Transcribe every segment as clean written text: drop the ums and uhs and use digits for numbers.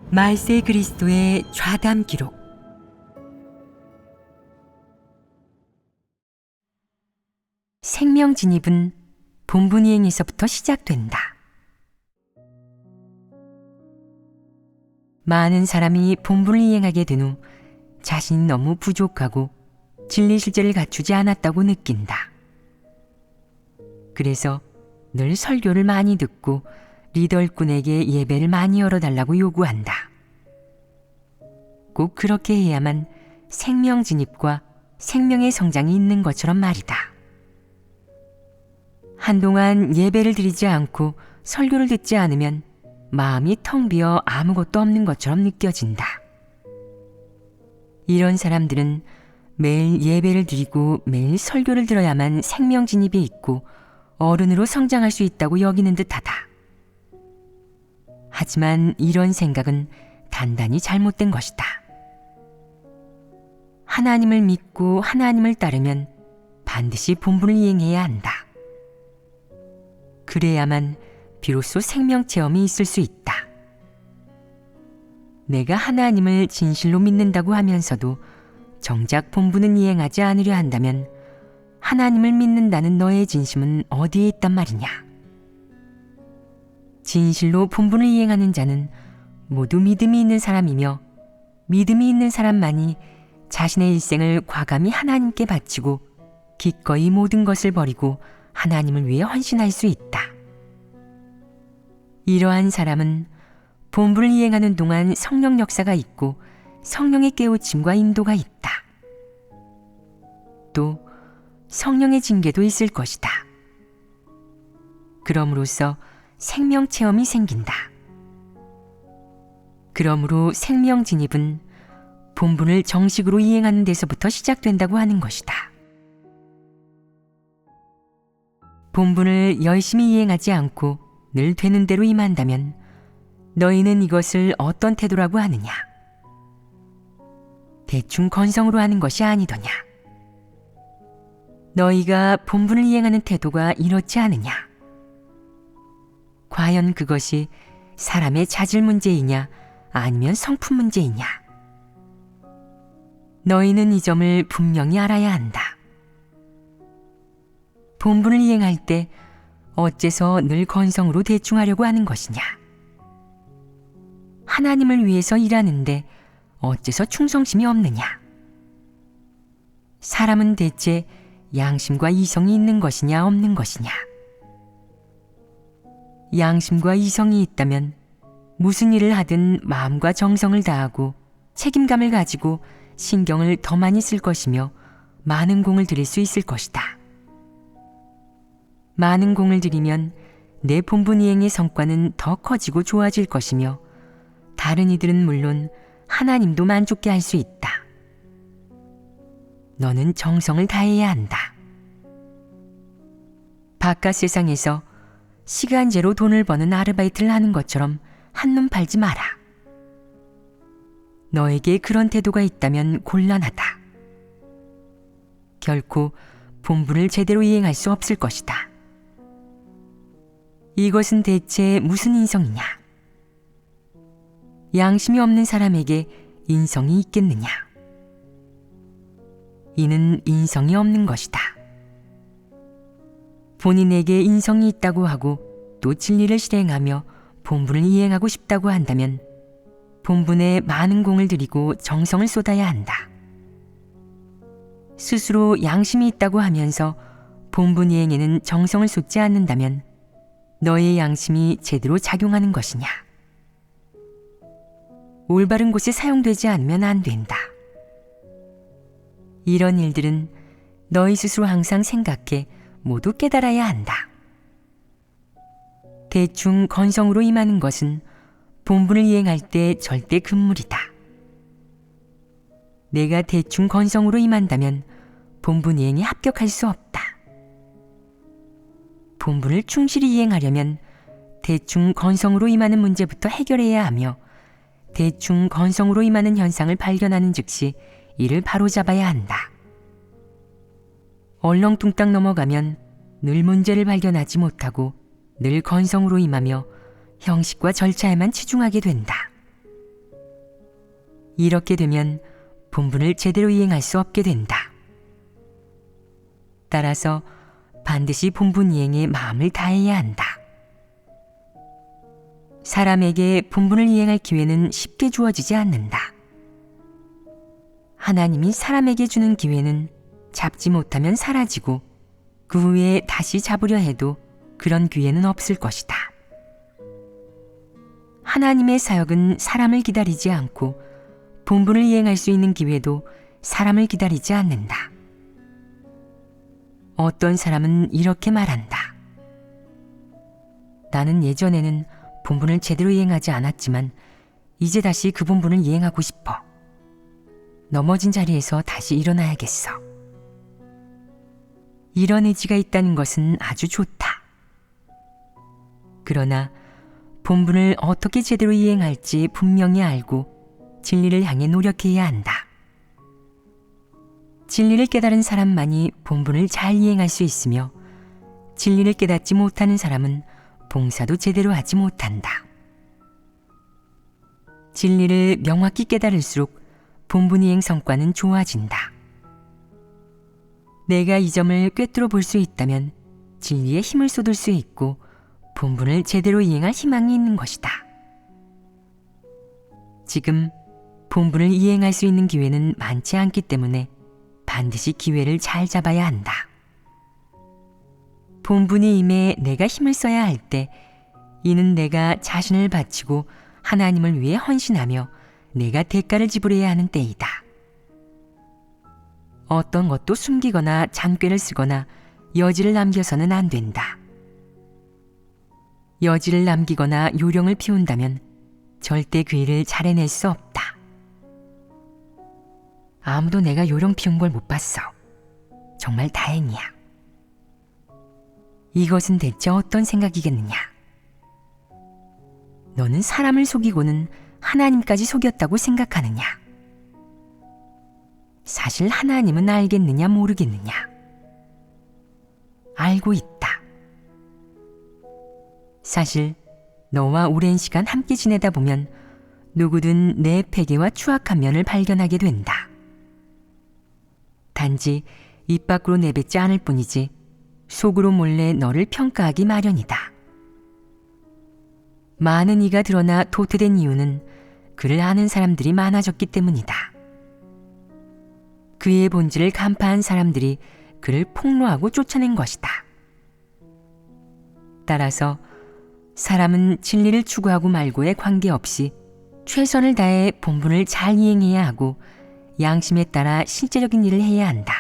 말세 그리스도의 좌담 기록. 생명 진입은 본분이행에서부터 시작된다. 많은 사람이 본분을 이행하게 된 후 자신이 너무 부족하고 진리 실제를 갖추지 않았다고 느낀다. 그래서 늘 설교를 많이 듣고 리더 일꾼에게 예배를 많이 열어달라고 요구한다. 꼭 그렇게 해야만 생명 진입과 생명의 성장이 있는 것처럼 말이다. 한동안 예배를 드리지 않고 설교를 듣지 않으면 마음이 텅 비어 아무것도 없는 것처럼 느껴진다. 이런 사람들은 매일 예배를 드리고 매일 설교를 들어야만 생명 진입이 있고 어른으로 성장할 수 있다고 여기는 듯하다. 하지만 이런 생각은 단단히 잘못된 것이다. 하나님을 믿고 하나님을 따르면 반드시 본분을 이행해야 한다. 그래야만 비로소 생명 체험이 있을 수 있다. 내가 하나님을 진실로 믿는다고 하면서도 정작 본분은 이행하지 않으려 한다면 하나님을 믿는다는 너의 진심은 어디에 있단 말이냐? 진실로 본분을 이행하는 자는 모두 믿음이 있는 사람이며 믿음이 있는 사람만이 자신의 일생을 과감히 하나님께 바치고 기꺼이 모든 것을 버리고 하나님을 위해 헌신할 수 있다. 이러한 사람은 본분을 이행하는 동안 성령 역사가 있고 성령의 깨우침과 인도가 있다. 또 성령의 징계도 있을 것이다. 그럼으로써 생명 체험이 생긴다. 그러므로 생명 진입은 본분을 정식으로 이행하는 데서부터 시작된다고 하는 것이다. 본분을 열심히 이행하지 않고 늘 되는 대로 임한다면 너희는 이것을 어떤 태도라고 하느냐? 대충 건성으로 하는 것이 아니더냐? 너희가 본분을 이행하는 태도가 이렇지 않으냐? 과연 그것이 사람의 자질 문제이냐 아니면 성품 문제이냐? 너희는 이 점을 분명히 알아야 한다. 본분을 이행할 때 어째서 늘 건성으로 대충 하려고 하는 것이냐? 하나님을 위해서 일하는데 어째서 충성심이 없느냐? 사람은 대체 양심과 이성이 있는 것이냐 없는 것이냐? 양심과 이성이 있다면 무슨 일을 하든 마음과 정성을 다하고 책임감을 가지고 신경을 더 많이 쓸 것이며 많은 공을 들일 수 있을 것이다. 많은 공을 들이면 내 본분 이행의 성과는 더 커지고 좋아질 것이며 다른 이들은 물론 하나님도 만족케 할 수 있다. 너는 정성을 다해야 한다. 바깥 세상에서 시간제로 돈을 버는 아르바이트를 하는 것처럼 한눈 팔지 마라. 너에게 그런 태도가 있다면 곤란하다. 결코 본분을 제대로 이행할 수 없을 것이다. 이것은 대체 무슨 인성이냐? 양심이 없는 사람에게 인성이 있겠느냐? 이는 인성이 없는 것이다. 본인에게 인성이 있다고 하고 또 진리를 실행하며 본분을 이행하고 싶다고 한다면 본분에 많은 공을 들이고 정성을 쏟아야 한다. 스스로 양심이 있다고 하면서 본분 이행에는 정성을 쏟지 않는다면 너의 양심이 제대로 작용하는 것이냐? 올바른 곳에 사용되지 않으면 안 된다. 이런 일들은 너희 스스로 항상 생각해 모두 깨달아야 한다. 대충 건성으로 임하는 것은 본분을 이행할 때 절대 금물이다. 내가 대충 건성으로 임한다면 본분 이행에 합격할 수 없다. 본분을 충실히 이행하려면 대충 건성으로 임하는 문제부터 해결해야 하며 대충 건성으로 임하는 현상을 발견하는 즉시 이를 바로잡아야 한다. 얼렁뚱땅 넘어가면 늘 문제를 발견하지 못하고 늘 건성으로 임하며 형식과 절차에만 치중하게 된다. 이렇게 되면 본분을 제대로 이행할 수 없게 된다. 따라서 반드시 본분 이행에 마음을 다해야 한다. 사람에게 본분을 이행할 기회는 쉽게 주어지지 않는다. 하나님이 사람에게 주는 기회는 잡지 못하면 사라지고 그 후에 다시 잡으려 해도 그런 기회는 없을 것이다. 하나님의 사역은 사람을 기다리지 않고 본분을 이행할 수 있는 기회도 사람을 기다리지 않는다. 어떤 사람은 이렇게 말한다. 나는 예전에는 본분을 제대로 이행하지 않았지만 이제 다시 그 본분을 이행하고 싶어. 넘어진 자리에서 다시 일어나야겠어. 이런 의지가 있다는 것은 아주 좋다. 그러나 본분을 어떻게 제대로 이행할지 분명히 알고 진리를 향해 노력해야 한다. 진리를 깨달은 사람만이 본분을 잘 이행할 수 있으며 진리를 깨닫지 못하는 사람은 봉사도 제대로 하지 못한다. 진리를 명확히 깨달을수록 본분 이행 성과는 좋아진다. 내가 이 점을 꿰뚫어 볼 수 있다면 진리에 힘을 쏟을 수 있고 본분을 제대로 이행할 희망이 있는 것이다. 지금 본분을 이행할 수 있는 기회는 많지 않기 때문에 반드시 기회를 잘 잡아야 한다. 본분이 임해 내가 힘을 써야 할 때 이는 내가 자신을 바치고 하나님을 위해 헌신하며 내가 대가를 지불해야 하는 때이다. 어떤 것도 숨기거나 잔꾀를 쓰거나 여지를 남겨서는 안 된다. 여지를 남기거나 요령을 피운다면 절대 그 일을 잘 해낼 수 없다. 아무도 내가 요령 피운 걸 못 봤어. 정말 다행이야. 이것은 대체 어떤 생각이겠느냐? 너는 사람을 속이고는 하나님까지 속였다고 생각하느냐? 사실 하나님은 알겠느냐 모르겠느냐? 알고 있다. 사실 너와 오랜 시간 함께 지내다 보면 누구든 내 패계와 추악한 면을 발견하게 된다. 단지 입 밖으로 내뱉지 않을 뿐이지 속으로 몰래 너를 평가하기 마련이다. 많은 이가 드러나 도태된 이유는 그를 아는 사람들이 많아졌기 때문이다. 그의 본질을 간파한 사람들이 그를 폭로하고 쫓아낸 것이다. 따라서 사람은 진리를 추구하고 말고에 관계없이 최선을 다해 본분을 잘 이행해야 하고 양심에 따라 실제적인 일을 해야 한다.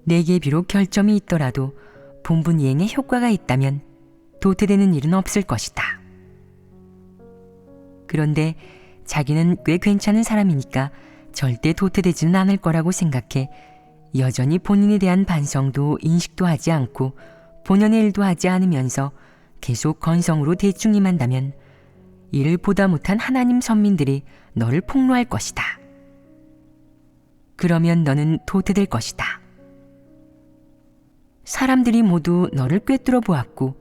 내게 비록 결점이 있더라도 본분 이행에 효과가 있다면 도태되는 일은 없을 것이다. 그런데 자기는 꽤 괜찮은 사람이니까 절대 도태되지는 않을 거라고 생각해 여전히 본인에 대한 반성도 인식도 하지 않고 본연의 일도 하지 않으면서 계속 건성으로 대충 임한다면 이를 보다 못한 하나님 선민들이 너를 폭로할 것이다. 그러면 너는 도태될 것이다. 사람들이 모두 너를 꿰뚫어 보았고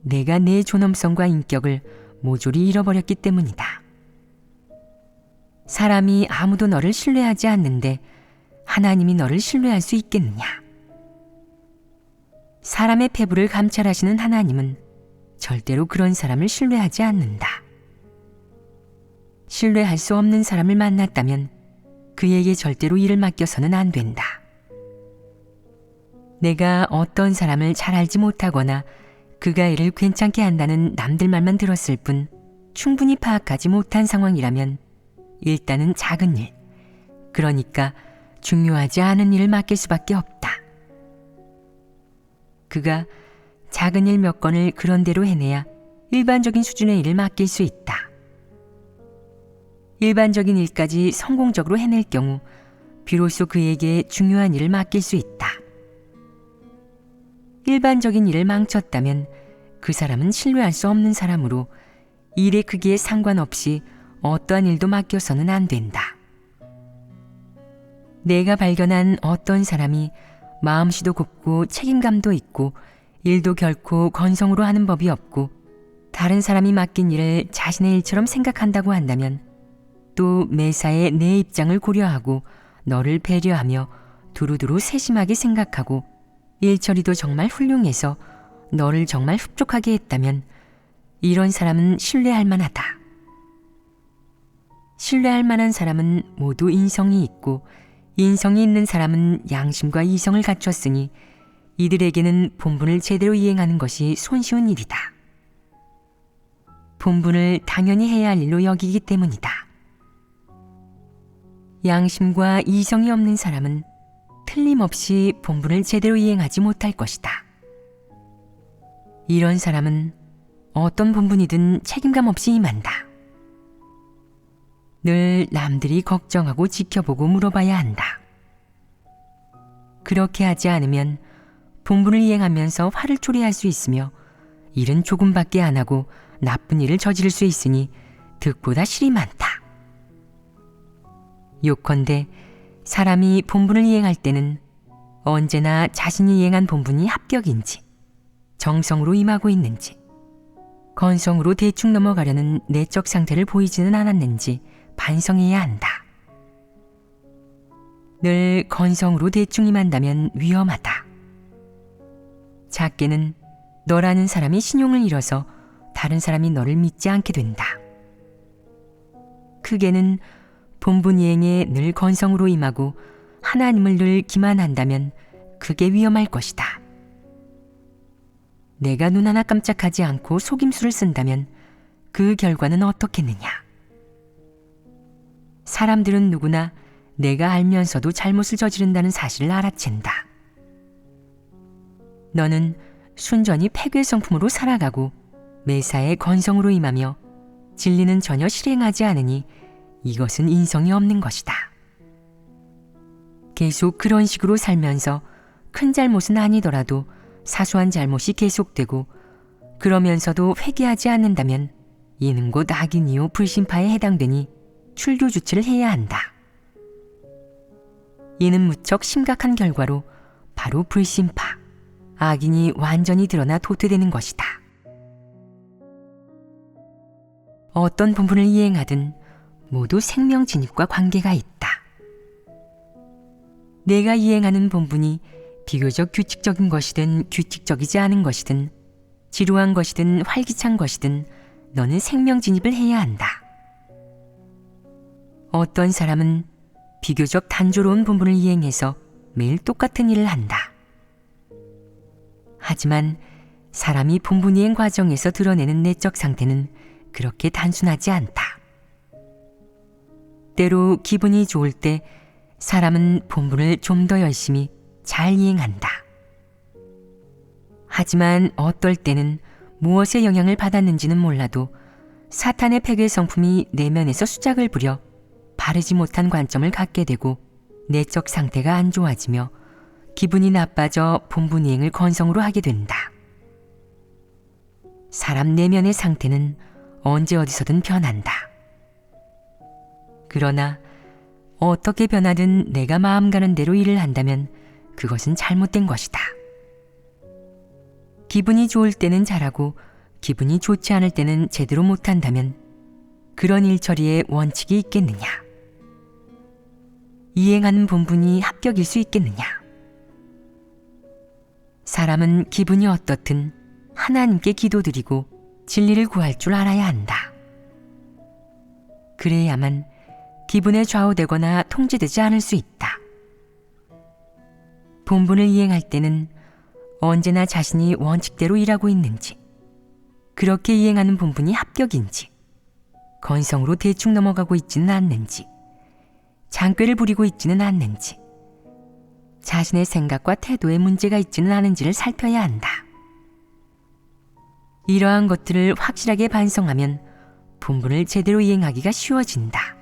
내가 내 존엄성과 인격을 모조리 잃어버렸기 때문이다. 사람이 아무도 너를 신뢰하지 않는데 하나님이 너를 신뢰할 수 있겠느냐? 사람의 패부를 감찰하시는 하나님은 절대로 그런 사람을 신뢰하지 않는다. 신뢰할 수 없는 사람을 만났다면 그에게 절대로 일을 맡겨서는 안 된다. 내가 어떤 사람을 잘 알지 못하거나 그가 일을 괜찮게 한다는 남들 말만 들었을 뿐 충분히 파악하지 못한 상황이라면 일단은 작은 일, 그러니까 중요하지 않은 일을 맡길 수밖에 없다. 그가 작은 일 몇 건을 그런대로 해내야 일반적인 수준의 일을 맡길 수 있다. 일반적인 일까지 성공적으로 해낼 경우 비로소 그에게 중요한 일을 맡길 수 있다. 일반적인 일을 망쳤다면 그 사람은 신뢰할 수 없는 사람으로 일의 크기에 상관없이 어떠한 일도 맡겨서는 안 된다. 내가 발견한 어떤 사람이 마음씨도 곱고 책임감도 있고 일도 결코 건성으로 하는 법이 없고 다른 사람이 맡긴 일을 자신의 일처럼 생각한다고 한다면 또 매사에 내 입장을 고려하고 너를 배려하며 두루두루 세심하게 생각하고 일처리도 정말 훌륭해서 너를 정말 흡족하게 했다면 이런 사람은 신뢰할 만하다. 신뢰할 만한 사람은 모두 인성이 있고 인성이 있는 사람은 양심과 이성을 갖췄으니 이들에게는 본분을 제대로 이행하는 것이 손쉬운 일이다. 본분을 당연히 해야 할 일로 여기기 때문이다. 양심과 이성이 없는 사람은 틀림없이 본분을 제대로 이행하지 못할 것이다. 이런 사람은 어떤 본분이든 책임감 없이 임한다. 늘 남들이 걱정하고 지켜보고 물어봐야 한다. 그렇게 하지 않으면 본분을 이행하면서 화를 초래할 수 있으며 일은 조금밖에 안 하고 나쁜 일을 저지를 수 있으니 득보다 실이 많다. 요컨대 사람이 본분을 이행할 때는 언제나 자신이 이행한 본분이 합격인지, 정성으로 임하고 있는지, 건성으로 대충 넘어가려는 내적 상태를 보이지는 않았는지 반성해야 한다. 늘 건성으로 대충 임한다면 위험하다. 작게는 너라는 사람이 신용을 잃어서 다른 사람이 너를 믿지 않게 된다. 크게는 본분 이행에 늘 건성으로 임하고 하나님을 늘 기만한다면 그게 위험할 것이다. 내가 눈 하나 깜짝하지 않고 속임수를 쓴다면 그 결과는 어떻겠느냐. 사람들은 누구나 내가 알면서도 잘못을 저지른다는 사실을 알아챈다. 너는 순전히 패괴성품으로 살아가고 매사에 건성으로 임하며 진리는 전혀 실행하지 않으니 이것은 인성이 없는 것이다. 계속 그런 식으로 살면서 큰 잘못은 아니더라도 사소한 잘못이 계속되고 그러면서도 회개하지 않는다면 이는 곧 악인이요 불신파에 해당되니 출교 조치를 해야 한다. 이는 무척 심각한 결과로 바로 불신파, 악인이 완전히 드러나 도태되는 것이다. 어떤 본분을 이행하든 모두 생명 진입과 관계가 있다. 내가 이행하는 본분이 비교적 규칙적인 것이든 규칙적이지 않은 것이든 지루한 것이든 활기찬 것이든 너는 생명 진입을 해야 한다. 어떤 사람은 비교적 단조로운 본분을 이행해서 매일 똑같은 일을 한다. 하지만 사람이 본분 이행 과정에서 드러내는 내적 상태는 그렇게 단순하지 않다. 때로 기분이 좋을 때 사람은 본분을 좀 더 열심히 잘 이행한다. 하지만 어떨 때는 무엇의 영향을 받았는지는 몰라도 사탄의 패괴 성품이 내면에서 수작을 부려 바르지 못한 관점을 갖게 되고 내적 상태가 안 좋아지며 기분이 나빠져 본분 이행을 건성으로 하게 된다. 사람 내면의 상태는 언제 어디서든 변한다. 그러나 어떻게 변하든 내가 마음 가는 대로 일을 한다면 그것은 잘못된 것이다. 기분이 좋을 때는 잘하고 기분이 좋지 않을 때는 제대로 못한다면 그런 일처리에 원칙이 있겠느냐? 이행하는 본분이 합격일 수 있겠느냐? 사람은 기분이 어떻든 하나님께 기도드리고 진리를 구할 줄 알아야 한다. 그래야만 기분에 좌우되거나 통제되지 않을 수 있다. 본분을 이행할 때는 언제나 자신이 원칙대로 일하고 있는지, 그렇게 이행하는 본분이 합격인지, 건성으로 대충 넘어가고 있지는 않는지, 장꾀를 부리고 있지는 않는지, 자신의 생각과 태도에 문제가 있지는 않은지를 살펴야 한다. 이러한 것들을 확실하게 반성하면 본분을 제대로 이행하기가 쉬워진다.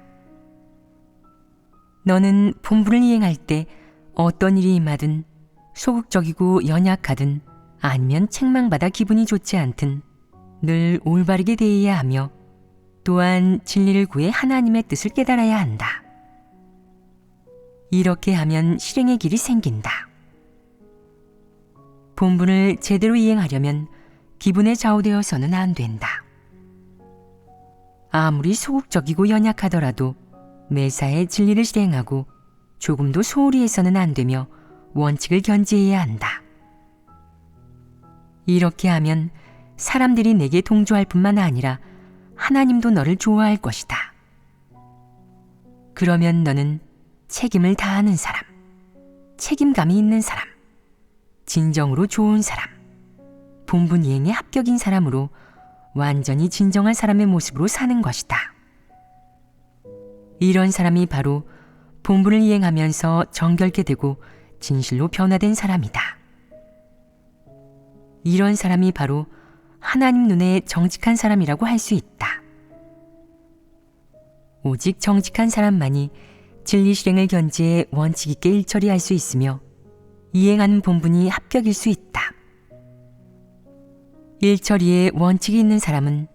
너는 본분을 이행할 때 어떤 일이 임하든 소극적이고 연약하든 아니면 책망받아 기분이 좋지 않든 늘 올바르게 대해야 하며 또한 진리를 구해 하나님의 뜻을 깨달아야 한다. 이렇게 하면 실행의 길이 생긴다. 본분을 제대로 이행하려면 기분에 좌우되어서는 안 된다. 아무리 소극적이고 연약하더라도 매사에 진리를 실행하고 조금도 소홀히 해서는 안 되며 원칙을 견지해야 한다. 이렇게 하면 사람들이 내게 동조할 뿐만 아니라 하나님도 너를 좋아할 것이다. 그러면 너는 책임을 다하는 사람, 책임감이 있는 사람, 진정으로 좋은 사람, 본분 이행에 합격인 사람으로 완전히 진정한 사람의 모습으로 사는 것이다. 이런 사람이 바로 본분을 이행하면서 정결케 되고 진실로 변화된 사람이다. 이런 사람이 바로 하나님 눈에 정직한 사람이라고 할 수 있다. 오직 정직한 사람만이 진리 실행을 견지해 원칙 있게 일처리할 수 있으며 이행하는 본분이 합격일 수 있다. 일처리에 원칙이 있는 사람은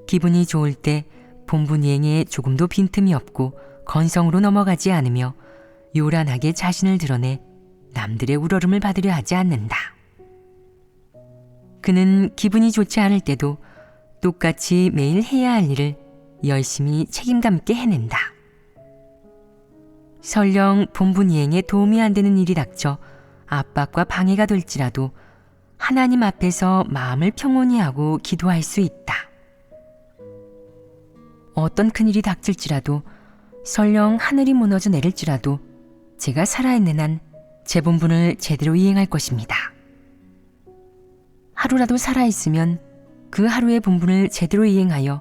기분이 좋을 때 본분 이행에 조금도 빈틈이 없고 건성으로 넘어가지 않으며 요란하게 자신을 드러내 남들의 우러름을 받으려 하지 않는다. 그는 기분이 좋지 않을 때도 똑같이 매일 해야 할 일을 열심히 책임감 있게 해낸다. 설령 본분 이행에 도움이 안 되는 일이 닥쳐 압박과 방해가 될지라도 하나님 앞에서 마음을 평온히 하고 기도할 수 있다. 어떤 큰일이 닥칠지라도 설령 하늘이 무너져 내릴지라도 제가 살아있는 한 제 본분을 제대로 이행할 것입니다. 하루라도 살아있으면 그 하루의 본분을 제대로 이행하여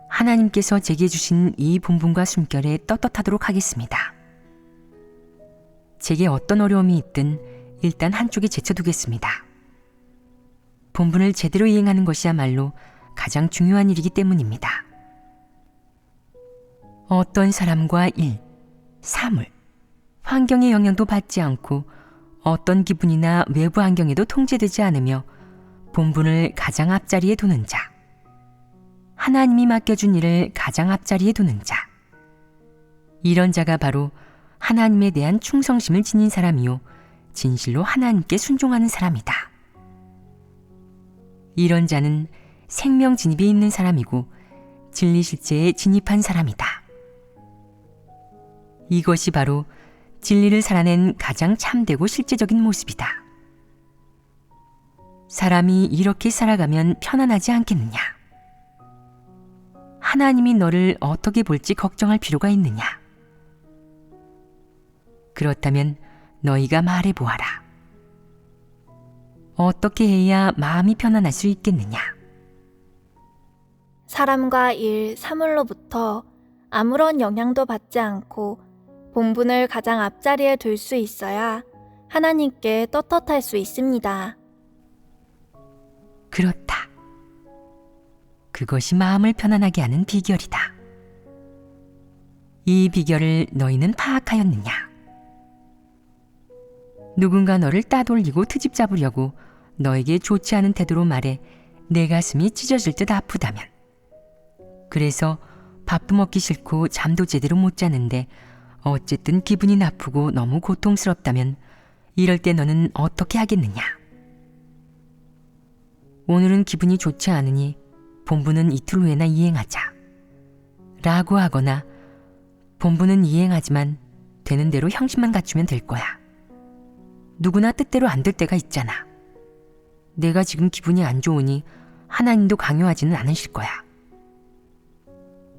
하나님께서 제게 주신 이 본분과 숨결에 떳떳하도록 하겠습니다. 제게 어떤 어려움이 있든 일단 한쪽에 제쳐두겠습니다. 본분을 제대로 이행하는 것이야말로 가장 중요한 일이기 때문입니다. 어떤 사람과 일, 사물, 환경의 영향도 받지 않고 어떤 기분이나 외부 환경에도 통제되지 않으며 본분을 가장 앞자리에 두는 자, 하나님이 맡겨준 일을 가장 앞자리에 두는 자, 이런 자가 바로 하나님에 대한 충성심을 지닌 사람이요 진실로 하나님께 순종하는 사람이다. 이런 자는 생명 진입이 있는 사람이고 진리 실제에 진입한 사람이다. 이것이 바로 진리를 살아낸 가장 참되고 실제적인 모습이다. 사람이 이렇게 살아가면 편안하지 않겠느냐? 하나님이 너를 어떻게 볼지 걱정할 필요가 있느냐? 그렇다면 너희가 말해보아라. 어떻게 해야 마음이 편안할 수 있겠느냐? 사람과 일, 사물로부터 아무런 영향도 받지 않고 본분을 가장 앞자리에 둘 수 있어야 하나님께 떳떳할 수 있습니다. 그렇다. 그것이 마음을 편안하게 하는 비결이다. 이 비결을 너희는 파악하였느냐? 누군가 너를 따돌리고 트집 잡으려고 너에게 좋지 않은 태도로 말해 내 가슴이 찢어질 듯 아프다면, 그래서 밥도 먹기 싫고 잠도 제대로 못 자는데 어쨌든 기분이 나쁘고 너무 고통스럽다면 이럴 때 너는 어떻게 하겠느냐? 오늘은 기분이 좋지 않으니 본분은 이틀 후에나 이행하자 라고 하거나 본분은 이행하지만 되는 대로 형식만 갖추면 될 거야. 누구나 뜻대로 안 될 때가 있잖아. 내가 지금 기분이 안 좋으니 하나님도 강요하지는 않으실 거야.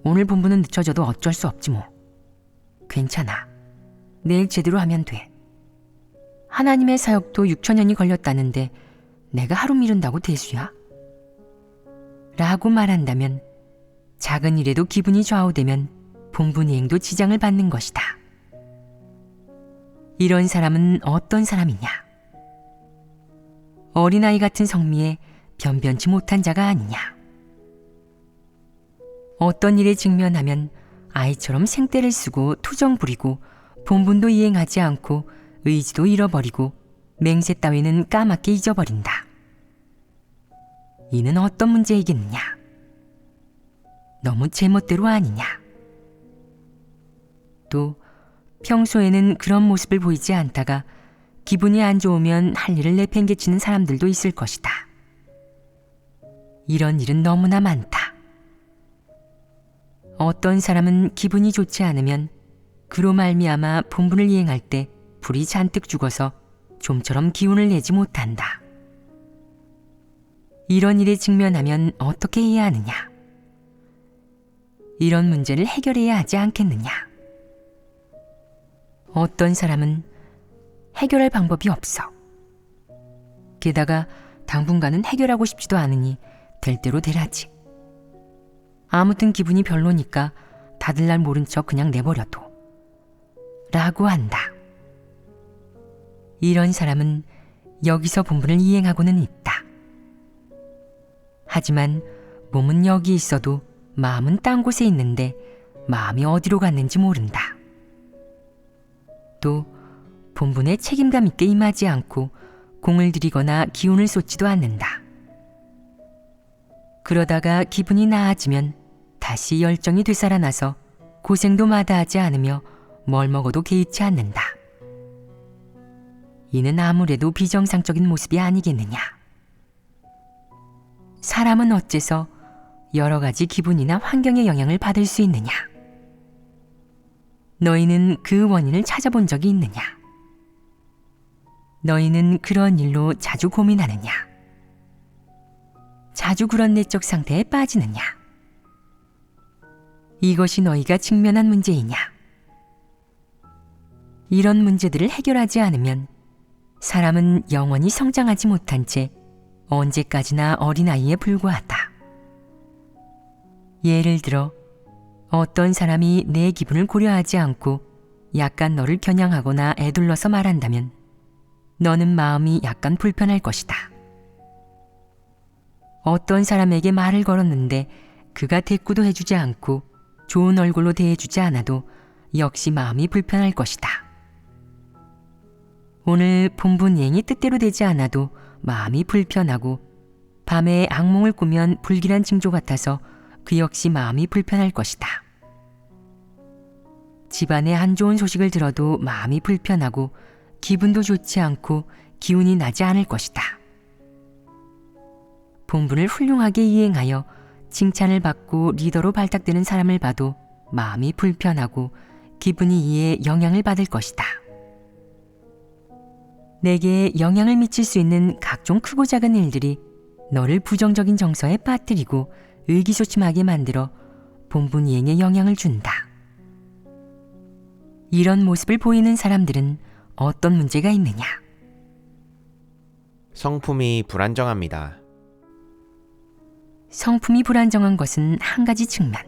오늘 본분은 늦춰져도 어쩔 수 없지 뭐. 괜찮아. 내일 제대로 하면 돼. 하나님의 사역도 6천년이 걸렸다는데 내가 하루 미룬다고 대수야? 라고 말한다면 작은 일에도 기분이 좌우되면 본분 이행도 지장을 받는 것이다. 이런 사람은 어떤 사람이냐? 어린아이 같은 성미에 변변치 못한 자가 아니냐? 어떤 일에 직면하면 아이처럼 생떼를 쓰고 투정 부리고 본분도 이행하지 않고 의지도 잃어버리고 맹세 따위는 까맣게 잊어버린다. 이는 어떤 문제이겠느냐? 너무 제멋대로 아니냐? 또 평소에는 그런 모습을 보이지 않다가 기분이 안 좋으면 할 일을 내팽개치는 사람들도 있을 것이다. 이런 일은 너무나 많다. 어떤 사람은 기분이 좋지 않으면 그로 말미암아 본분을 이행할 때 불이 잔뜩 죽어서 좀처럼 기운을 내지 못한다. 이런 일에 직면하면 어떻게 해야 하느냐? 이런 문제를 해결해야 하지 않겠느냐? 어떤 사람은 해결할 방법이 없어. 게다가 당분간은 해결하고 싶지도 않으니 될 대로 되라지. 아무튼 기분이 별로니까 다들 날 모른 척 그냥 내버려둬. 라고 한다. 이런 사람은 여기서 본분을 이행하고는 있다. 하지만 몸은 여기 있어도 마음은 딴 곳에 있는데 마음이 어디로 갔는지 모른다. 또 본분에 책임감 있게 임하지 않고 공을 들이거나 기운을 쏟지도 않는다. 그러다가 기분이 나아지면 다시 열정이 되살아나서 고생도 마다하지 않으며 뭘 먹어도 개의치 않는다. 이는 아무래도 비정상적인 모습이 아니겠느냐. 사람은 어째서 여러 가지 기분이나 환경의 영향을 받을 수 있느냐? 너희는 그 원인을 찾아본 적이 있느냐? 너희는 그런 일로 자주 고민하느냐? 자주 그런 내적 상태에 빠지느냐? 이것이 너희가 직면한 문제이냐? 이런 문제들을 해결하지 않으면 사람은 영원히 성장하지 못한 채 언제까지나 어린아이에 불과하다. 예를 들어 어떤 사람이 내 기분을 고려하지 않고 약간 너를 겨냥하거나 애둘러서 말한다면 너는 마음이 약간 불편할 것이다. 어떤 사람에게 말을 걸었는데 그가 대꾸도 해주지 않고 좋은 얼굴로 대해주지 않아도 역시 마음이 불편할 것이다. 오늘 본분 이행이 뜻대로 되지 않아도 마음이 불편하고 밤에 악몽을 꾸면 불길한 징조 같아서 그 역시 마음이 불편할 것이다. 집안에 안 좋은 소식을 들어도 마음이 불편하고 기분도 좋지 않고 기운이 나지 않을 것이다. 본분을 훌륭하게 이행하여 칭찬을 받고 리더로 발탁되는 사람을 봐도 마음이 불편하고 기분이 이에 영향을 받을 것이다. 내게 영향을 미칠 수 있는 각종 크고 작은 일들이 너를 부정적인 정서에 빠뜨리고 의기소침하게 만들어 본분 이행에 영향을 준다. 이런 모습을 보이는 사람들은 어떤 문제가 있느냐? 성품이 불안정합니다. 성품이 불안정한 것은 한 가지 측면,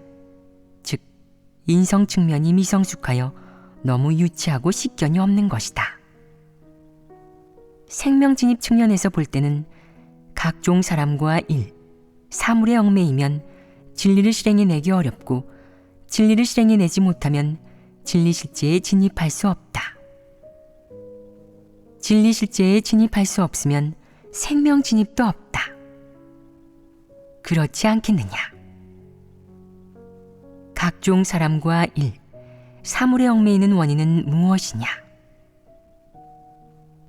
즉 인성 측면이 미성숙하여 너무 유치하고 식견이 없는 것이다. 생명진입 측면에서 볼 때는 각종 사람과 일, 사물에 얽매이면 진리를 실행해내기 어렵고 진리를 실행해내지 못하면 진리 실제에 진입할 수 없다. 진리 실제에 진입할 수 없으면 생명 진입도 없다. 그렇지 않겠느냐? 각종 사람과 일, 사물에 얽매이는 원인은 무엇이냐?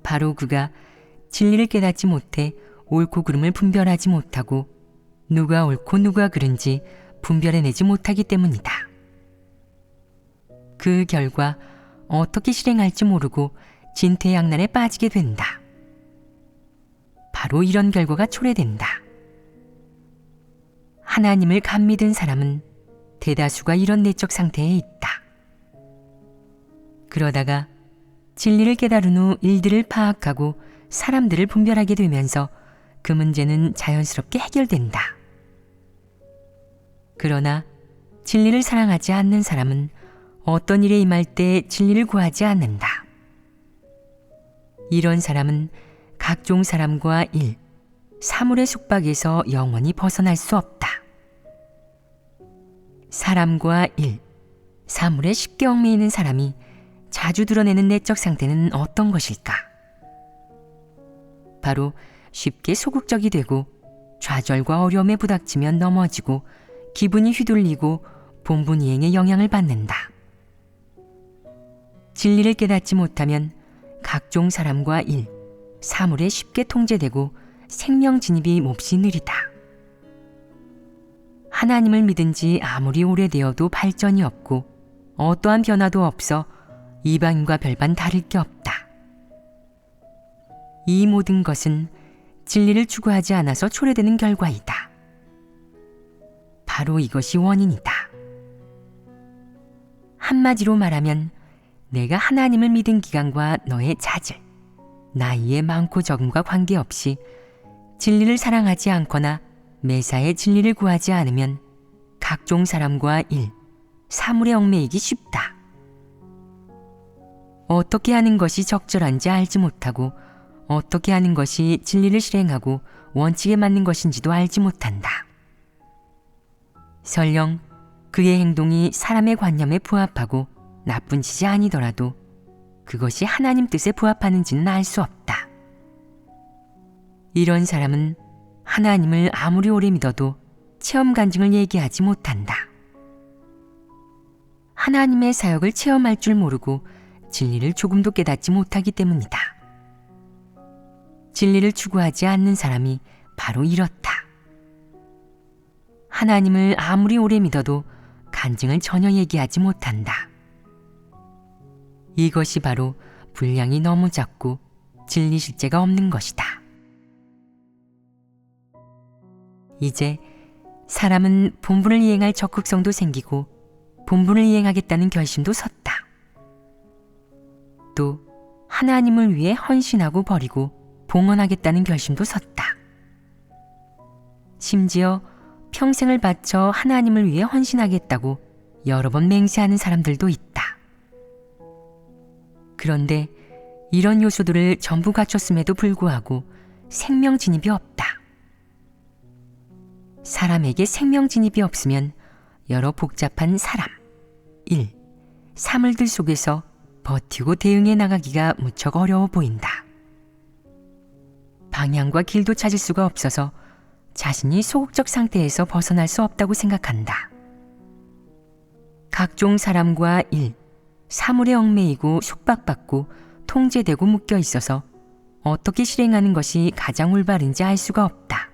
바로 그가 진리를 깨닫지 못해 옳고 그름을 분별하지 못하고 누가 옳고 누가 그른지 분별해내지 못하기 때문이다. 그 결과 어떻게 실행할지 모르고 진퇴양난에 빠지게 된다. 바로 이런 결과가 초래된다. 하나님을 감 믿은 사람은 대다수가 이런 내적 상태에 있다. 그러다가 진리를 깨달은 후 일들을 파악하고 사람들을 분별하게 되면서 그 문제는 자연스럽게 해결된다. 그러나 진리를 사랑하지 않는 사람은 어떤 일에 임할 때 진리를 구하지 않는다. 이런 사람은 각종 사람과 일, 사물의 숙박에서 영원히 벗어날 수 없다. 사람과 일, 사물에 쉽게 얽매이는 사람이 자주 드러내는 내적 상태는 어떤 것일까? 바로 쉽게 소극적이 되고 좌절과 어려움에 부닥치면 넘어지고 기분이 휘둘리고 본분 이행에 영향을 받는다. 진리를 깨닫지 못하면 각종 사람과 일, 사물에 쉽게 통제되고 생명 진입이 몹시 느리다. 하나님을 믿은 지 아무리 오래되어도 발전이 없고 어떠한 변화도 없어 이방인과 별반 다를 게 없다. 이 모든 것은 진리를 추구하지 않아서 초래되는 결과이다. 바로 이것이 원인이다. 한마디로 말하면 내가 하나님을 믿은 기간과 너의 자질, 나이의 많고 적음과 관계없이 진리를 사랑하지 않거나 매사에 진리를 구하지 않으면 각종 사람과 일, 사물에 얽매이기 쉽다. 어떻게 하는 것이 적절한지 알지 못하고 어떻게 하는 것이 진리를 실행하고 원칙에 맞는 것인지도 알지 못한다. 설령 그의 행동이 사람의 관념에 부합하고 나쁜 짓이 아니더라도 그것이 하나님 뜻에 부합하는지는 알 수 없다. 이런 사람은 하나님을 아무리 오래 믿어도 체험 간증을 얘기하지 못한다. 하나님의 사역을 체험할 줄 모르고 진리를 조금도 깨닫지 못하기 때문이다. 진리를 추구하지 않는 사람이 바로 이렇다. 하나님을 아무리 오래 믿어도 간증을 전혀 얘기하지 못한다. 이것이 바로 분량이 너무 작고 진리 실제가 없는 것이다. 이제 사람은 본분을 이행할 적극성도 생기고 본분을 이행하겠다는 결심도 섰다. 또 하나님을 위해 헌신하고 버리고 봉헌하겠다는 결심도 섰다. 심지어 평생을 바쳐 하나님을 위해 헌신하겠다고 여러 번 맹세하는 사람들도 있다. 그런데 이런 요소들을 전부 갖췄음에도 불구하고 생명 진입이 없다. 사람에게 생명 진입이 없으면 여러 복잡한 사람, 일, 사물들 속에서 버티고 대응해 나가기가 무척 어려워 보인다. 방향과 길도 찾을 수가 없어서 자신이 소극적 상태에서 벗어날 수 없다고 생각한다. 각종 사람과 일, 사물에 얽매이고 속박받고 통제되고 묶여 있어서 어떻게 실행하는 것이 가장 올바른지 알 수가 없다.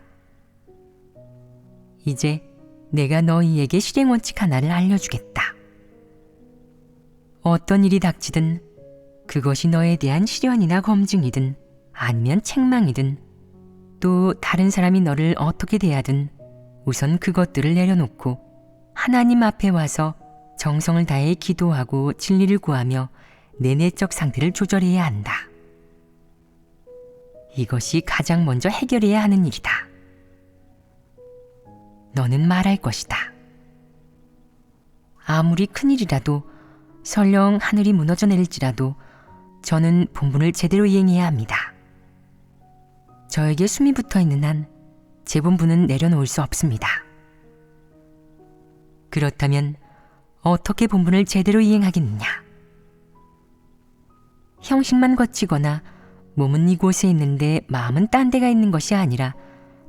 이제 내가 너희에게 실행 원칙 하나를 알려주겠다. 어떤 일이 닥치든 그것이 너에 대한 시련이나 검증이든 아니면 책망이든 또 다른 사람이 너를 어떻게 대하든 우선 그것들을 내려놓고 하나님 앞에 와서 정성을 다해 기도하고 진리를 구하며 내 내적 상태를 조절해야 한다. 이것이 가장 먼저 해결해야 하는 일이다. 너는 말할 것이다. 아무리 큰일이라도 설령 하늘이 무너져 내릴지라도 저는 본분을 제대로 이행해야 합니다. 저에게 숨이 붙어 있는 한 제 본분은 내려놓을 수 없습니다. 그렇다면 어떻게 본분을 제대로 이행하겠느냐? 형식만 거치거나 몸은 이곳에 있는데 마음은 딴 데가 있는 것이 아니라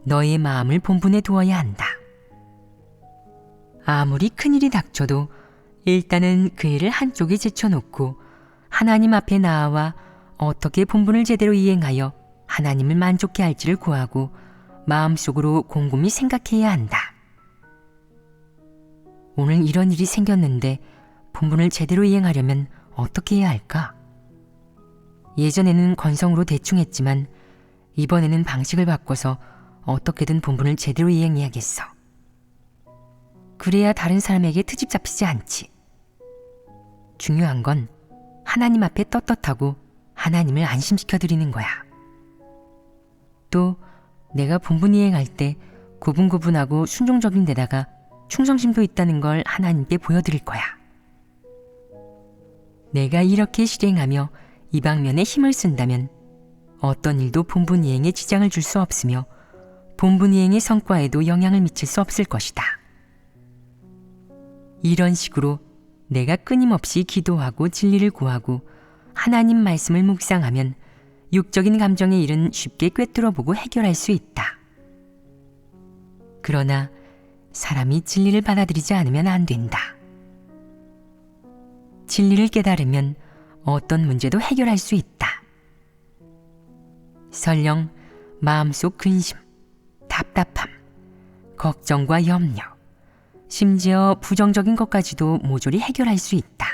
너의 마음을 본분에 두어야 한다. 아무리 큰일이 닥쳐도 일단은 그 일을 한쪽에 제쳐놓고 하나님 앞에 나아와 어떻게 본분을 제대로 이행하여 하나님을 만족케 할지를 구하고 마음속으로 곰곰이 생각해야 한다. 오늘 이런 일이 생겼는데 본분을 제대로 이행하려면 어떻게 해야 할까? 예전에는 건성으로 대충 했지만 이번에는 방식을 바꿔서 어떻게든 본분을 제대로 이행해야겠어. 그래야 다른 사람에게 트집 잡히지 않지. 중요한 건 하나님 앞에 떳떳하고 하나님을 안심시켜드리는 거야. 또 내가 본분 이행할 때 고분고분하고 순종적인 데다가 충성심도 있다는 걸 하나님께 보여드릴 거야. 내가 이렇게 실행하며 이 방면에 힘을 쓴다면 어떤 일도 본분 이행에 지장을 줄 수 없으며 본분 이행의 성과에도 영향을 미칠 수 없을 것이다. 이런 식으로 내가 끊임없이 기도하고 진리를 구하고 하나님 말씀을 묵상하면 육적인 감정의 일은 쉽게 꿰뚫어보고 해결할 수 있다. 그러나 사람이 진리를 받아들이지 않으면 안 된다. 진리를 깨달으면 어떤 문제도 해결할 수 있다. 설령 마음속 근심, 답답함, 걱정과 염려, 심지어 부정적인 것까지도 모조리 해결할 수 있다.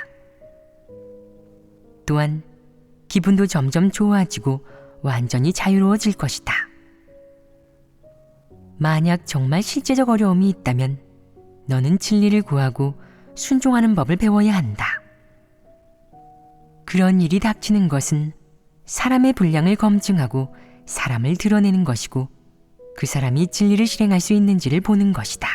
또한 기분도 점점 좋아지고 완전히 자유로워질 것이다. 만약 정말 실제적 어려움이 있다면 너는 진리를 구하고 순종하는 법을 배워야 한다. 그런 일이 닥치는 것은 사람의 분량을 검증하고 사람을 드러내는 것이고 그 사람이 진리를 실행할 수 있는지를 보는 것이다.